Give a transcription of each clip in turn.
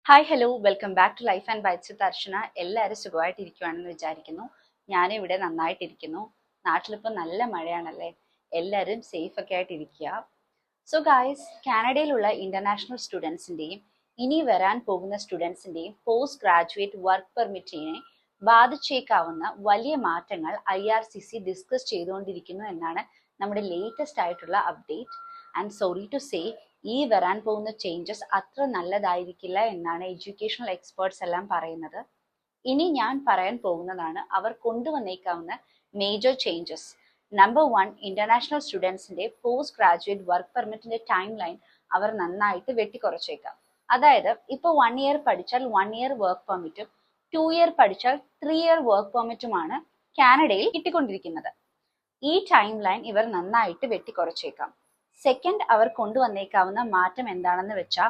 Hi hello welcome back to Life and Bytes with Archana. എല്ലാവരും സുഖമായിട്ടിരിക്കുവാണെന്ന് വിചാരിക്കുന്നു. ഞാനിവിടെ നന്നായിട്ടിരിക്കുന്നു. നാട്ടിലിപ്പോൾ നല്ല മഴയാണല്ലേ. എല്ലാവരും സേഫ് ഒക്കെ ആയിട്ടിരിക്കുക. സോ ഗായ്സ്, കാനഡയിലുള്ള ഇന്റർനാഷണൽ സ്റ്റുഡൻസിൻ്റെയും ഇനി വരാൻ പോകുന്ന സ്റ്റുഡൻസിൻ്റെയും പോസ്റ്റ് ഗ്രാജുവേറ്റ് വർക്ക് പെർമിറ്റിനെ ബാധിച്ചേക്കാവുന്ന വലിയ മാറ്റങ്ങൾ IRCC ഡിസ്കസ് ചെയ്തുകൊണ്ടിരിക്കുന്നു എന്നാണ് നമ്മുടെ ലേറ്റസ്റ്റ് ആയിട്ടുള്ള update. And sorry to say, ഈ വരാൻ പോകുന്ന ചേഞ്ചസ് അത്ര നല്ലതായിരിക്കില്ല എന്നാണ് എഡ്യൂക്കേഷണൽ എക്സ്പേർട്സ് എല്ലാം പറയുന്നത്. ഇനി ഞാൻ പറയാൻ പോകുന്നതാണ് അവർ കൊണ്ടുവന്നേക്കാവുന്ന മേജർ ചേഞ്ചസ്. നമ്പർ 1, ഇന്റർനാഷണൽ സ്റ്റുഡൻസിന്റെ പോസ്റ്റ് ഗ്രാജുവേറ്റ് വർക്ക് പെർമിറ്റിന്റെ ടൈം ലൈൻ അവർ നന്നായിട്ട് വെട്ടിക്കുറച്ചേക്കാം. അതായത് ഇപ്പോൾ 1 ഇയർ പഠിച്ചാൽ 1 ഇയർ വർക്ക് പെർമിറ്റും 2 ഇയർ പഠിച്ചാൽ 3 ഇയർ വർക്ക് പെർമിറ്റുമാണ് കാനഡയിൽ കിട്ടിക്കൊണ്ടിരിക്കുന്നത്. ഈ ടൈം ലൈൻ ഇവർ നന്നായിട്ട് വെട്ടിക്കുറച്ചേക്കാം. സെക്കൻഡ്, അവർ കൊണ്ടുവന്നേക്കാവുന്ന മാറ്റം എന്താണെന്ന് വെച്ചാൽ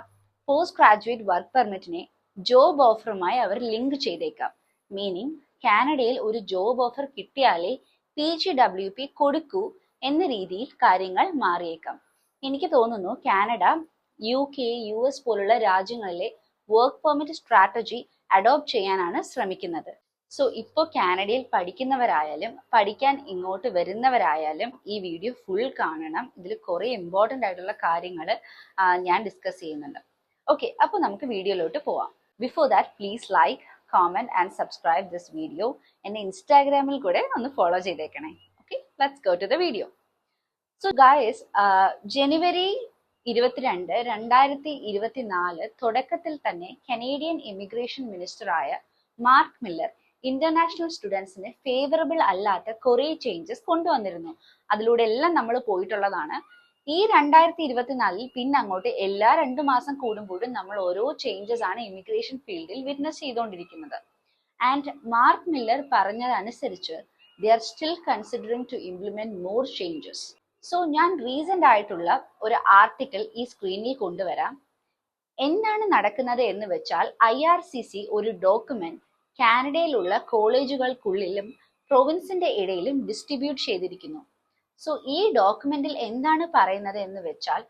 പോസ്റ്റ് ഗ്രാജുവേറ്റ് വർക്ക് പെർമിറ്റിനെ ജോബ് ഓഫറുമായി അവർ ലിങ്ക് ചെയ്തേക്കാം. മീനിങ്, കാനഡയിൽ ഒരു ജോബ് ഓഫർ കിട്ടിയാലേ PGWP കൊടുക്കൂ എന്ന രീതിയിൽ കാര്യങ്ങൾ മാറിയേക്കാം. എനിക്ക് തോന്നുന്നു കാനഡ UK US പോലുള്ള രാജ്യങ്ങളിലെ വർക്ക് പെർമിറ്റ് സ്ട്രാറ്റജി അഡോപ്റ്റ് ചെയ്യാനാണ് ശ്രമിക്കുന്നത്. സോ ഇപ്പോൾ കാനഡയിൽ പഠിക്കുന്നവരായാലും പഠിക്കാൻ ഇങ്ങോട്ട് വരുന്നവരായാലും ഈ വീഡിയോ ഫുൾ കാണണം. ഇതിൽ കുറേ ഇമ്പോർട്ടൻ്റ് ആയിട്ടുള്ള കാര്യങ്ങൾ ഞാൻ ഡിസ്കസ് ചെയ്യുന്നുണ്ട്. ഓക്കെ, അപ്പോൾ നമുക്ക് വീഡിയോയിലോട്ട് പോവാം. Before that please like, comment and subscribe this video. എന്നെ ഇൻസ്റ്റാഗ്രാമിൽ കൂടെ ഒന്ന് ഫോളോ ചെയ്തേക്കണേ. Okay, let's go to the video. So guys, January 22, 2024 തുടക്കത്തിൽ തന്നെ കനേഡിയൻ ഇമിഗ്രേഷൻ മിനിസ്റ്ററായ മാർക്ക് മില്ലർ ഇന്റർനാഷണൽ സ്റ്റുഡൻസിന് ഫേവറബിൾ അല്ലാത്ത കുറെ ചേഞ്ചസ് കൊണ്ടുവന്നിരുന്നു. അതിലൂടെ എല്ലാം നമ്മൾ പോയിട്ടുള്ളതാണ്. ഈ 2024 പിന്നെ അങ്ങോട്ട് എല്ലാ 2 മാസം കൂടുമ്പോഴും നമ്മൾ ഓരോ ചേഞ്ചസ് ആണ് ഇമിഗ്രേഷൻ ഫീൽഡിൽ വിറ്റ്നസ് ചെയ്തുകൊണ്ടിരിക്കുന്നത്. ആൻഡ് മാർക്ക് മില്ലർ പറഞ്ഞതനുസരിച്ച് they are still considering to implement more changes. So ഞാൻ റീസെന്റ് ആയിട്ടുള്ള ഒരു ആർട്ടിക്കിൾ ഈ സ്ക്രീനിൽ കൊണ്ടുവരാം. എന്താണ് നടക്കുന്നത് എന്ന് വെച്ചാൽ IRCC ഒരു ഡോക്യുമെന്റ് കാനഡയിലുള്ള കോളേജുകൾക്കുള്ളിലും പ്രൊവിൻസിന്റെ ഇടയിലും ഡിസ്ട്രിബ്യൂട്ട് ചെയ്തിരിക്കുന്നു. സോ ഈ ഡോക്യുമെന്റിൽ എന്താണ് പറയുന്നത് എന്ന് വെച്ചാൽ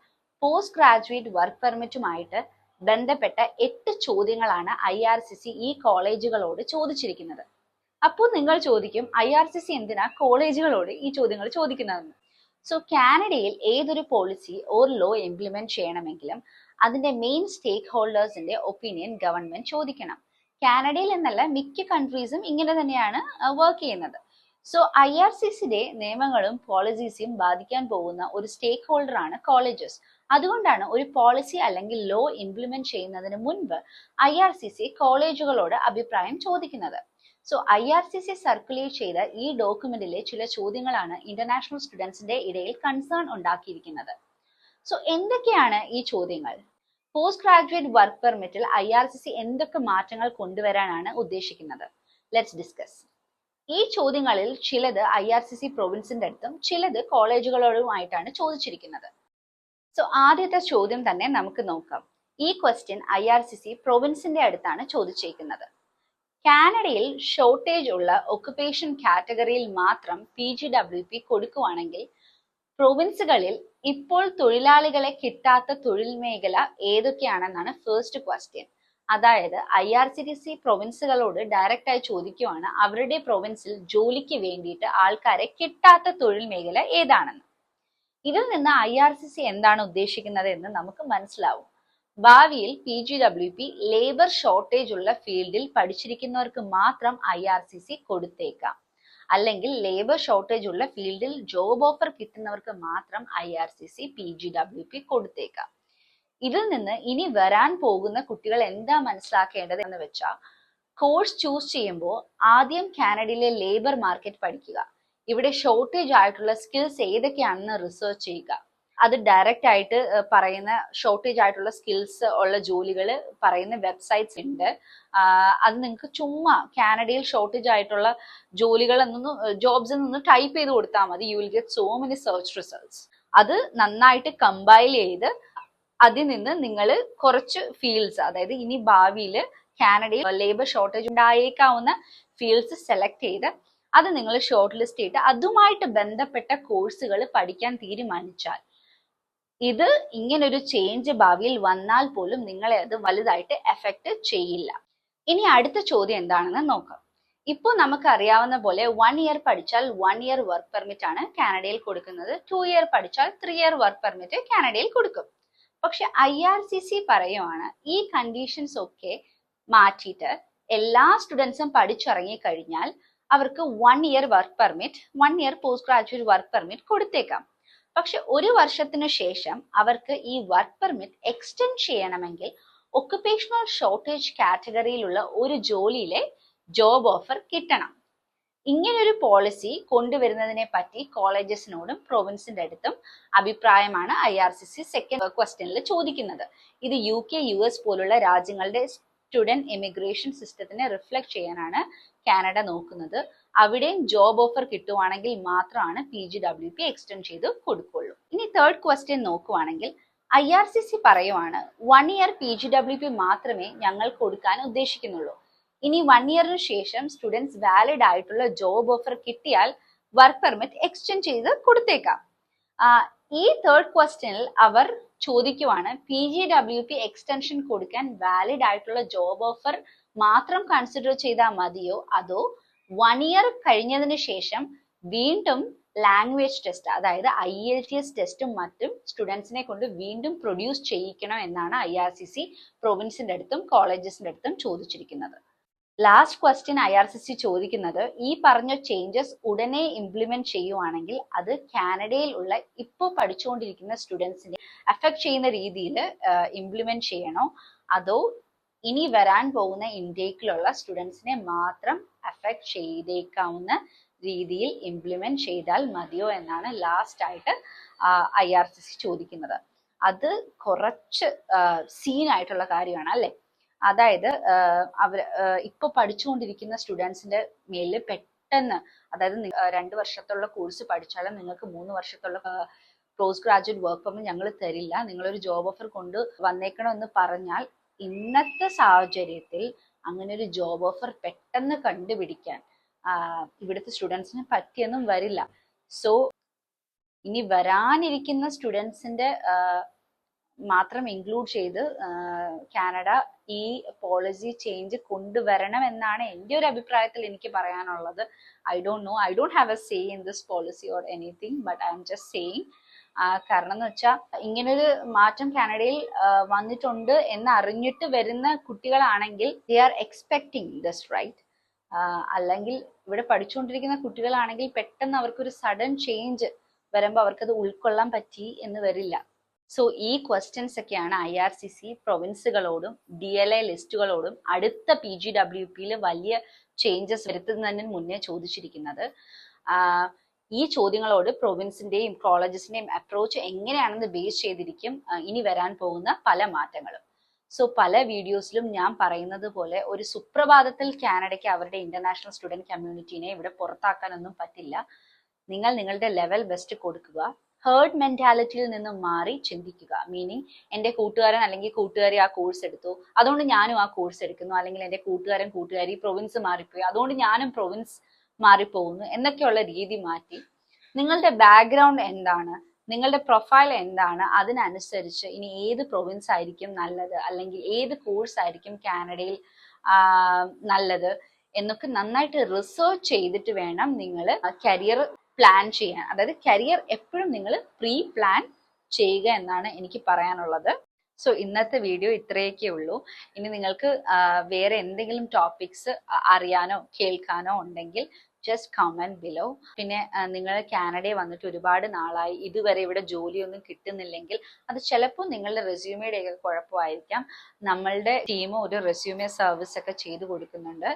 പോസ്റ്റ് ഗ്രാജുവേറ്റ് വർക്ക് പെർമിറ്റുമായിട്ട് ബന്ധപ്പെട്ട 8 ചോദ്യങ്ങളാണ് IRCC ഈ കോളേജുകളോട് ചോദിച്ചിരിക്കുന്നത്. അപ്പോൾ നിങ്ങൾ ചോദിക്കും, IRCC എന്തിനാ കോളേജുകളോട് ഈ ചോദ്യങ്ങൾ ചോദിക്കുന്നതെന്ന്. സോ കാനഡയിൽ ഏതൊരു പോളിസി ഓർ ലോ ഇംപ്ലിമെന്റ് ചെയ്യണമെങ്കിലും അതിന്റെ മെയിൻ സ്റ്റേക്ക് ഹോൾഡേഴ്സിന്റെ ഒപ്പീനിയൻ ഗവൺമെന്റ് ചോദിക്കണം. കാനഡയിൽ എന്നല്ല, മിക്ക കൺട്രീസും ഇങ്ങനെ തന്നെയാണ് വർക്ക് ചെയ്യുന്നത്. സോ IRCCയുടെ നിയമങ്ങളും പോളിസീസും ബാധിക്കാൻ പോകുന്ന ഒരു സ്റ്റേക്ക് ഹോൾഡർ ആണ് കോളേജസ്. അതുകൊണ്ടാണ് ഒരു പോളിസി അല്ലെങ്കിൽ ലോ ഇംപ്ലിമെന്റ് ചെയ്യുന്നതിന് മുൻപ് IRCC കോളേജുകളോട് അഭിപ്രായം ചോദിക്കുന്നത്. സോ IRCC സർക്കുലേറ്റ് ചെയ്ത ഈ ഡോക്യുമെന്റിലെ ചില ചോദ്യങ്ങളാണ് ഇന്റർനാഷണൽ സ്റ്റുഡൻസിന്റെ ഇടയിൽ കൺസേൺ ഉണ്ടാക്കിയിരിക്കുന്നത്. സോ എന്തൊക്കെയാണ് ഈ ചോദ്യങ്ങൾ? പോസ്റ്റ് ഗ്രാജുവേറ്റ് വർക്ക് പെർമിറ്റിൽ IRCC എന്തൊക്കെ മാറ്റങ്ങൾ കൊണ്ടുവരാനാണ് ഉദ്ദേശിക്കുന്നത്? Let's discuss. ഈ ചോദ്യങ്ങളിൽ ചിലത് IRCC പ്രൊവിൻസിന്റെ അടുത്തും ചിലത് കോളേജുകളോടുമായിട്ടാണ് ചോദിച്ചിരിക്കുന്നത്. സോ ആദ്യത്തെ ചോദ്യം തന്നെ നമുക്ക് നോക്കാം. ഈ ക്വസ്റ്റ്യൻ IRCC പ്രൊവിൻസിന്റെ അടുത്താണ് ചോദിച്ചിരിക്കുന്നത്. കാനഡയിൽ ഷോർട്ടേജ് ഉള്ള ഒക്കുപേഷൻ കാറ്റഗറിയിൽ മാത്രം PGWP കൊടുക്കുവാണെങ്കിൽ പ്രൊവിൻസുകളിൽ ഇപ്പോൾ തൊഴിലാളികളെ കിട്ടാത്ത തൊഴിൽ മേഖല ഏതൊക്കെയാണെന്നാണ് ഫസ്റ്റ് ക്വസ്റ്റ്യൻ. അതായത് IRCC പ്രൊവിൻസുകളോട് ഡയറക്റ്റ് ആയി ചോദിക്കുവാണ് അവരുടെ പ്രൊവിൻസിൽ ജോലിക്ക് വേണ്ടിയിട്ട് ആൾക്കാരെ കിട്ടാത്ത തൊഴിൽ മേഖല ഏതാണെന്ന്. ഇതിൽ നിന്ന് IRCC എന്താണ് ഉദ്ദേശിക്കുന്നത് എന്ന് നമുക്ക് മനസ്സിലാവും. ഭാവിയിൽ PGWP ലേബർ ഷോർട്ടേജ് ഉള്ള ഫീൽഡിൽ പഠിച്ചിരിക്കുന്നവർക്ക് മാത്രം IRCC കൊടുത്തേക്കാം. അല്ലെങ്കിൽ ലേബർ ഷോർട്ടേജ് ഉള്ള ഫീൽഡിൽ ജോബ് ഓഫർ കിട്ടുന്നവർക്ക് മാത്രം IRCC PGWP കൊടുത്തേക്കാം. ഇതിൽ നിന്ന് ഇനി വരാൻ പോകുന്ന കുട്ടികൾ എന്താ മനസ്സിലാക്കേണ്ടത് എന്ന് വെച്ചാൽ, കോഴ്സ് ചൂസ് ചെയ്യുമ്പോൾ ആദ്യം കാനഡയിലെ ലേബർ മാർക്കറ്റ് പഠിക്കുക. ഇവിടെ ഷോർട്ടേജ് ആയിട്ടുള്ള സ്കിൽസ് ഏതൊക്കെയാണെന്ന് റിസർച്ച് ചെയ്യുക. അത് ഡയറക്റ്റ് ആയിട്ട് പറയുന്ന ഷോർട്ടേജ് ആയിട്ടുള്ള സ്കിൽസ് ഉള്ള ജോലികൾ പറയുന്ന വെബ്സൈറ്റ്സ് ഉണ്ട്. അത് നിങ്ങൾക്ക് ചുമ്മാ കാനഡയിൽ ഷോർട്ടേജ് ആയിട്ടുള്ള ജോലികൾ എന്നൊന്നും ജോബ്സ് എന്നൊന്ന് ടൈപ്പ് ചെയ്ത് കൊടുത്താൽ മതി. You will get so many search results. അത് നന്നായിട്ട് കമ്പൈൽ ചെയ്ത് അതിൽ നിന്ന് നിങ്ങൾ കുറച്ച് ഫീൽഡ്സ്, അതായത് ഇനി ഭാവിയിൽ കാനഡയിൽ ലേബർ ഷോർട്ടേജ് ഉണ്ടായേക്കാവുന്ന ഫീൽഡ്സ് സെലക്ട് ചെയ്ത് അത് നിങ്ങൾ ഷോർട്ട് ലിസ്റ്റ് ചെയ്ത് അതുമായിട്ട് ബന്ധപ്പെട്ട കോഴ്സുകൾ പഠിക്കാൻ തീരുമാനിച്ചാൽ ഇത് ഇങ്ങനൊരു ചേഞ്ച് ഭാവിയിൽ വന്നാൽ പോലും നിങ്ങളെ അത് വലുതായിട്ട് എഫക്ട് ചെയ്യില്ല. ഇനി അടുത്ത ചോദ്യം എന്താണെന്ന് നോക്കാം. ഇപ്പോൾ നമുക്ക് അറിയാവുന്ന പോലെ 1 ഇയർ പഠിച്ചാൽ 1 ഇയർ വർക്ക് പെർമിറ്റ് ആണ് കാനഡയിൽ കൊടുക്കുന്നത്. 2 ഇയർ പഠിച്ചാൽ 3 ഇയർ വർക്ക് പെർമിറ്റ് കാനഡയിൽ കൊടുക്കും. പക്ഷെ IRCC പറയുവാണ് ഈ കണ്ടീഷൻസ് ഒക്കെ മാറ്റിയിട്ട് എല്ലാ സ്റ്റുഡൻസും പഠിച്ചിറങ്ങി കഴിഞ്ഞാൽ അവർക്ക് 1 year work permit, 1 year post graduate work permit കൊടുത്തേക്കാം. പക്ഷെ ഒരു വർഷത്തിനു ശേഷം അവർക്ക് ഈ വർക്ക് പെർമിറ്റ് എക്സ്റ്റെൻഡ് ചെയ്യണമെങ്കിൽ ഒക്കുപേഷണൽ ഷോർട്ടേജ് കാറ്റഗറിയിലുള്ള ഒരു ജോലിയിലെ ജോബ് ഓഫർ കിട്ടണം. ഇങ്ങനൊരു പോളിസി കൊണ്ടുവരുന്നതിനെ പറ്റി കോളേജസിനോടും പ്രൊവിൻസിന്റെ അടുത്തും അഭിപ്രായമാണ് IRCC സെക്കൻഡ് ക്വസ്റ്റ്യനിൽ ചോദിക്കുന്നത്. ഇത് UK, US പോലുള്ള രാജ്യങ്ങളുടെ സ്റ്റുഡന്റ് ഇമിഗ്രേഷൻ സിസ്റ്റത്തിനെ റിഫ്ലക്ട് ചെയ്യാനാണ് കാനഡ നോക്കുന്നത്. അവിടെയും ജോബ് ഓഫർ കിട്ടുവാണെങ്കിൽ മാത്രമാണ് PGWP എക്സ്റ്റെൻഡ് ചെയ്ത് കൊടുക്കുള്ളൂ. ഇനി തേർഡ് ക്വസ്റ്റ്യൻ നോക്കുവാണെങ്കിൽ IRCC പറയുവാണ് 1 ഇയർ PGWP മാത്രമേ ഞങ്ങൾ കൊടുക്കാൻ ഉദ്ദേശിക്കുന്നുള്ളൂ. ഇനി 1 ഇയറിന് ശേഷം സ്റ്റുഡൻസ് വാലിഡ് ആയിട്ടുള്ള ജോബ് ഓഫർ കിട്ടിയാൽ വർക്ക് പെർമിറ്റ് എക്സ്റ്റെൻഡ് ചെയ്ത് കൊടുത്തേക്കാം. ഈ തേർഡ് ക്വസ്റ്റ്യനിൽ അവർ ചോദിക്കുവാണ് PGWP എക്സ്റ്റൻഷൻ കൊടുക്കാൻ വാലിഡ് ആയിട്ടുള്ള ജോബ് ഓഫർ മാത്രം കൺസിഡർ ചെയ്താൽ മതിയോ, അതോ 1 ഇയർ കഴിഞ്ഞതിന് ശേഷം വീണ്ടും ലാംഗ്വേജ് ടെസ്റ്റ്, അതായത് IELTS ടെസ്റ്റും മറ്റും സ്റ്റുഡൻസിനെ കൊണ്ട് വീണ്ടും പ്രൊഡ്യൂസ് ചെയ്യിക്കണം എന്നാണ് IRCC പ്രൊവിൻസിന്റെ അടുത്തും കോളേജസിന്റെ അടുത്തും ചോദിച്ചിരിക്കുന്നത്. ലാസ്റ്റ് ക്വസ്റ്റ്യൻ IRCC ചോദിക്കുന്നത് ഈ പറഞ്ഞ ചേഞ്ചസ് ഉടനെ ഇംപ്ലിമെന്റ് ചെയ്യുവാണെങ്കിൽ അത് കാനഡയിൽ ഉള്ള ഇപ്പോൾ പഠിച്ചുകൊണ്ടിരിക്കുന്ന സ്റ്റുഡൻസിനെ അഫക്ട് ചെയ്യുന്ന രീതിയിൽ ഇംപ്ലിമെന്റ് ചെയ്യണോ, അതോ ഇനി വരാൻ പോകുന്ന ഇൻടേക്കിലുള്ള സ്റ്റുഡൻസിനെ മാത്രം അഫക്ട് ചെയ്തേക്കാവുന്ന രീതിയിൽ ഇംപ്ലിമെന്റ് ചെയ്താൽ മതിയോ എന്നാണ് ലാസ്റ്റ് ആയിട്ട് IRCC ചോദിക്കുന്നത്. അത് കുറച്ച് സീനായിട്ടുള്ള കാര്യമാണ് അല്ലെ. അതായത് ഇപ്പൊ പഠിച്ചുകൊണ്ടിരിക്കുന്ന സ്റ്റുഡൻസിന്റെ മേലിൽ പെട്ടെന്ന്, അതായത് 2 വർഷത്തുള്ള കോഴ്സ് പഠിച്ചാലും നിങ്ങൾക്ക് 3 വർഷത്തുള്ള പോസ്റ്റ് ഗ്രാജുവേറ്റ് വർക്ക് പെർമിറ്റ് ഞങ്ങൾ തരില്ല, നിങ്ങളൊരു ജോബ് ഓഫർ കൊണ്ട് വന്നേക്കണമെന്ന് പറഞ്ഞാൽ ഇന്നത്തെ സാഹചര്യത്തിൽ അങ്ങനെ ഒരു ജോബ് ഓഫർ പെട്ടെന്ന് കണ്ടുപിടിക്കാൻ ഇവിടുത്തെ സ്റ്റുഡൻസിന് പറ്റിയൊന്നും വരില്ല. സോ ഇനി വരാനിരിക്കുന്ന സ്റ്റുഡൻസിന്റെ മാത്രം ഇൻക്ലൂഡ് ചെയ്ത് കാനഡ ഈ പോളിസി ചേഞ്ച് കൊണ്ടുവരണം എന്നാണ് എൻ്റെ ഒരു അഭിപ്രായത്തിൽ എനിക്ക് പറയാനുള്ളത്. I don't have A say in this policy or anything, but I am just saying. കാരണം എന്ന് വെച്ചാൽ ഇങ്ങനൊരു മാറ്റം കാനഡയിൽ വന്നിട്ടുണ്ട് എന്ന് അറിഞ്ഞിട്ട് വരുന്ന കുട്ടികളാണെങ്കിൽ they are expecting this right. അല്ലെങ്കിൽ ഇവിടെ പഠിച്ചുകൊണ്ടിരിക്കുന്ന കുട്ടികളാണെങ്കിൽ പെട്ടെന്ന് അവർക്കൊരു സഡൻ ചേഞ്ച് വരുമ്പോൾ അവർക്കത് ഉൾക്കൊള്ളാൻ പറ്റി എന്ന് വരില്ല. സോ ഈ ക്വസ്റ്റ്യൻസ് ഒക്കെയാണ് IRCC പ്രൊവിൻസുകളോടും DLA ലിസ്റ്റുകളോടും അടുത്ത PGWPയിൽ വലിയ ചേഞ്ചസ് വരുത്തുന്നതിന് മുന്നേ ചോദിച്ചിരിക്കുന്നത്. ഈ ചോദ്യങ്ങളോട് പ്രൊവിൻസിന്റെയും കോളേജസിന്റെയും അപ്രോച്ച് എങ്ങനെയാണെന്ന് ബേസ് ചെയ്തിരിക്കും ഇനി വരാൻ പോകുന്ന പല മാറ്റങ്ങളും. സോ പല വീഡിയോസിലും ഞാൻ പറയുന്നത് പോലെ ഒരു സുപ്രഭാതത്തിൽ കാനഡയ്ക്ക് അവരുടെ ഇന്റർനാഷണൽ സ്റ്റുഡന്റ് കമ്മ്യൂണിറ്റീനെ ഇവിടെ പുറത്താക്കാനൊന്നും പറ്റില്ല. നിങ്ങൾ നിങ്ങളുടെ ലെവൽ ബെസ്റ്റ് കൊടുക്കുക, ഹേർഡ് മെന്റാലിറ്റിയിൽ നിന്നും മാറി ചിന്തിക്കുക. മീനിങ് എൻ്റെ കൂട്ടുകാരൻ അല്ലെങ്കിൽ കൂട്ടുകാരി ആ കോഴ്സ് എടുത്തു, അതുകൊണ്ട് ഞാനും ആ കോഴ്സ് എടുക്കുന്നു, അല്ലെങ്കിൽ എൻ്റെ കൂട്ടുകാരി പ്രൊവിൻസ് മാറിപ്പോയി അതുകൊണ്ട് ഞാനും പ്രൊവിൻസ് മാറിപ്പോകുന്നു എന്നൊക്കെയുള്ള രീതി മാറ്റി നിങ്ങളുടെ ബാക്ക്ഗ്രൗണ്ട് എന്താണ്, നിങ്ങളുടെ പ്രൊഫൈൽ എന്താണ്, അതിനനുസരിച്ച് ഇനി ഏത് പ്രൊവിൻസ് ആയിരിക്കും നല്ലത്, അല്ലെങ്കിൽ ഏത് കോഴ്സ് ആയിരിക്കും കാനഡയിൽ നല്ലത് എന്നൊക്കെ നന്നായിട്ട് റിസർച്ച് ചെയ്തിട്ട് വേണം നിങ്ങൾ കരിയർ പ്ലാൻ ചെയ്യാൻ. അതായത് കരിയർ എപ്പോഴും നിങ്ങൾ പ്രീ പ്ലാൻ ചെയ്യുക എന്നാണ് എനിക്ക് പറയാനുള്ളത്. സോ ഇന്നത്തെ വീഡിയോ ഇത്രയൊക്കെ ഉള്ളൂ. ഇനി നിങ്ങൾക്ക് വേറെ എന്തെങ്കിലും ടോപ്പിക്സ് അറിയാനോ കേൾക്കാനോ ഉണ്ടെങ്കിൽ ജസ്റ്റ് കമന്റ് ബിലോ. പിന്നെ നിങ്ങൾ കാനഡയിൽ വന്നിട്ട് ഒരുപാട് നാളായി, ഇതുവരെ ഇവിടെ ജോലിയൊന്നും കിട്ടുന്നില്ലെങ്കിൽ അത് ചിലപ്പോൾ നിങ്ങളുടെ റെസ്യൂമയുടെ ഒക്കെ കുഴപ്പമായിരിക്കാം. നമ്മളുടെ ടീം ഒരു റെസ്യൂമെ സർവീസ് ഒക്കെ ചെയ്തു കൊടുക്കുന്നുണ്ട്.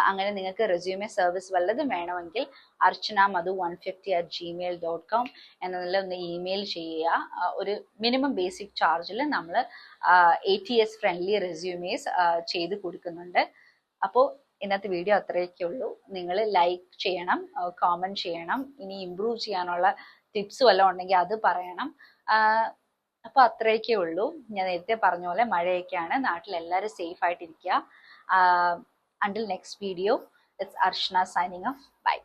അങ്ങനെ നിങ്ങൾക്ക് റെസ്യൂമെ സർവീസ് വല്ലതും വേണമെങ്കിൽ archana madhu150@gmail.com എന്നതിൽ ഒന്ന് ഇമെയിൽ ചെയ്യുക. ഒരു മിനിമം ബേസിക് ചാർജിൽ നമ്മൾ ATS ഫ്രണ്ട്ലി റെസ്യൂമേസ് ചെയ്ത് കൊടുക്കുന്നുണ്ട്. അപ്പോൾ ഇന്നത്തെ വീഡിയോ അത്രയൊക്കെ ഉള്ളൂ. നിങ്ങൾ ലൈക്ക് ചെയ്യണം, കോമന്റ് ചെയ്യണം, ഇനി ഇംപ്രൂവ് ചെയ്യാനുള്ള ടിപ്സ് വല്ലതും ഉണ്ടെങ്കിൽ അത് പറയണം. അപ്പോൾ അത്രയൊക്കെ ഉള്ളൂ. ഞാൻ നേരത്തെ പറഞ്ഞ പോലെ മഴയൊക്കെയാണ്, നാട്ടിൽ എല്ലാവരും സേഫ് ആയിട്ടിരിക്കുക. Until next video, it's Archana signing off. Bye.